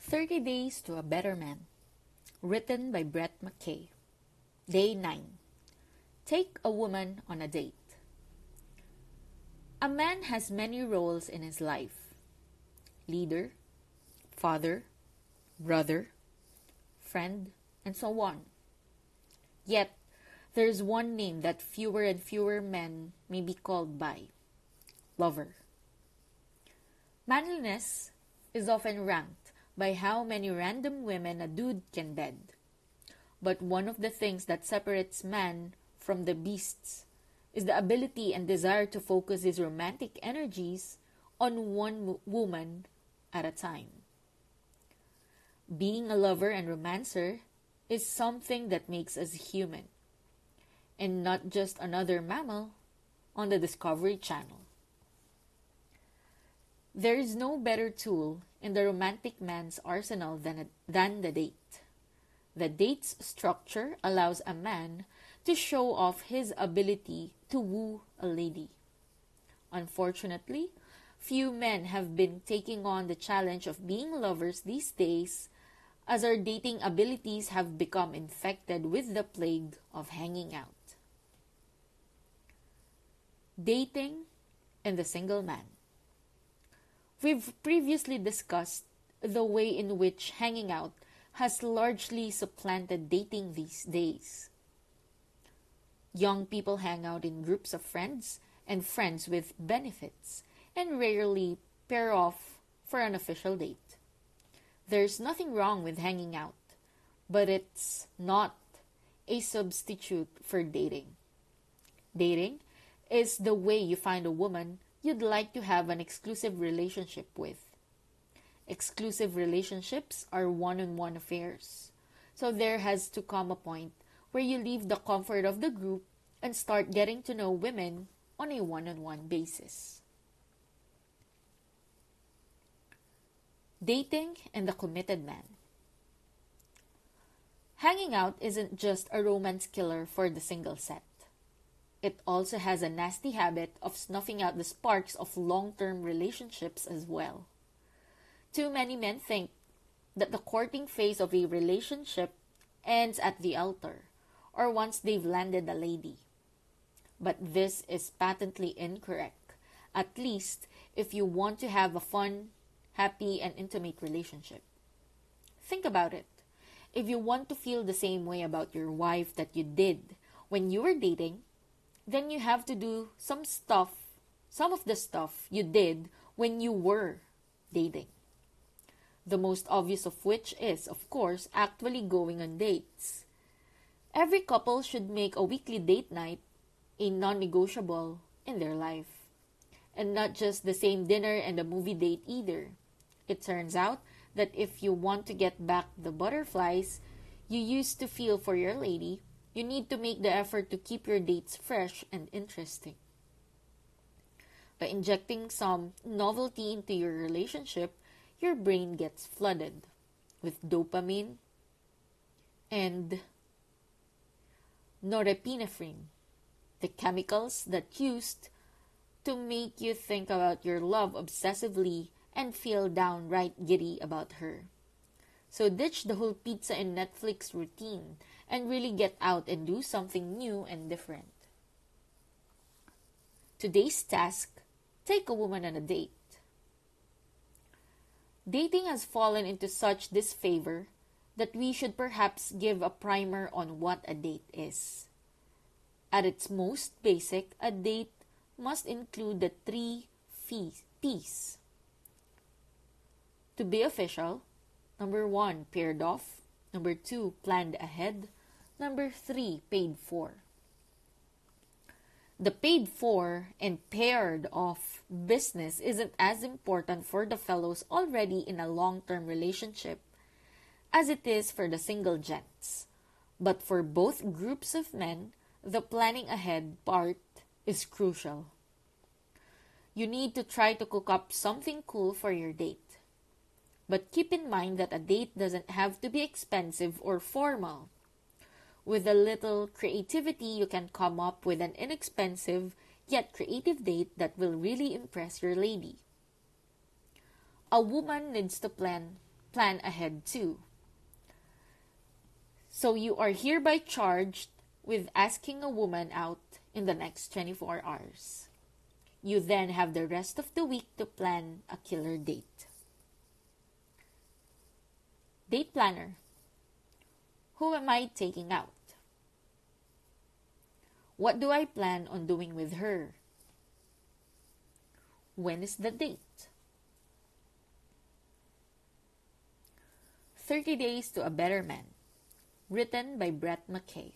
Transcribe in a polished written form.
30 Days to a Better Man, written by MCKAY. Day 9. Take a woman on a date. A man has many roles in his life: leader, father, brother, friend, and so on. Yet, there is one name that fewer and fewer men may be called by: lover. Manliness is often ranked by how many random women a dude can bed. But one of the things that separates man from the beasts is the ability and desire to focus his romantic energies on one woman at a time. Being a lover and romancer is something that makes us human, and not just another mammal on the Discovery Channel. There is no better tool in the romantic man's arsenal than the date. The date's structure allows a man to show off his ability to woo a lady. Unfortunately, few men have been taking on the challenge of being lovers these days, as our dating abilities have become infected with the plague of hanging out. Dating and the single man. We've previously discussed the way in which hanging out has largely supplanted dating these days. Young people hang out in groups of friends and friends with benefits, and rarely pair off for an official date. There's nothing wrong with hanging out, but it's not a substitute for dating. Dating is the way you find a woman you'd like to have an exclusive relationship with. Exclusive relationships are one-on-one affairs, so there has to come a point where you leave the comfort of the group and start getting to know women on a one-on-one basis. Dating and the committed man. Hanging out isn't just a romance killer for the single set. It also has a nasty habit of snuffing out the sparks of long-term relationships as well. Too many men think that the courting phase of a relationship ends at the altar, or once they've landed a lady. But this is patently incorrect, at least if you want to have a fun, happy, and intimate relationship. Think about it. If you want to feel the same way about your wife that you did when you were dating, then you have to do some of the stuff you did when you were dating. The most obvious of which is, of course, actually going on dates. Every couple should make a weekly date night a non-negotiable in their life. And not just the same dinner and a movie date either. It turns out that if you want to get back the butterflies you used to feel for your lady, you need to make the effort to keep your dates fresh and interesting. By injecting some novelty into your relationship, your brain gets flooded with dopamine and norepinephrine, the chemicals that used to make you think about your love obsessively and feel downright giddy about her. So ditch the whole pizza and Netflix routine and really get out and do something new and different. Today's task: take a woman on a date. Dating has fallen into such disfavor that we should perhaps give a primer on what a date is. At its most basic, a date must include the three P's. To be official: number 1, paired off; number 2, planned ahead; number 3, paid for. The paid for and paired off business isn't as important for the fellows already in a long-term relationship as it is for the single gents. But for both groups of men, the planning ahead part is crucial. You need to try to cook up something cool for your date. But keep in mind that a date doesn't have to be expensive or formal. With a little creativity, you can come up with an inexpensive yet creative date that will really impress your lady. A woman needs to plan plan ahead too. So you are hereby charged with asking a woman out in the next 24 hours. You then have the rest of the week to plan a killer date. Date planner. Who am I taking out? What do I plan on doing with her? When is the date? 30 Days to a Better Man, written by Brett McKay.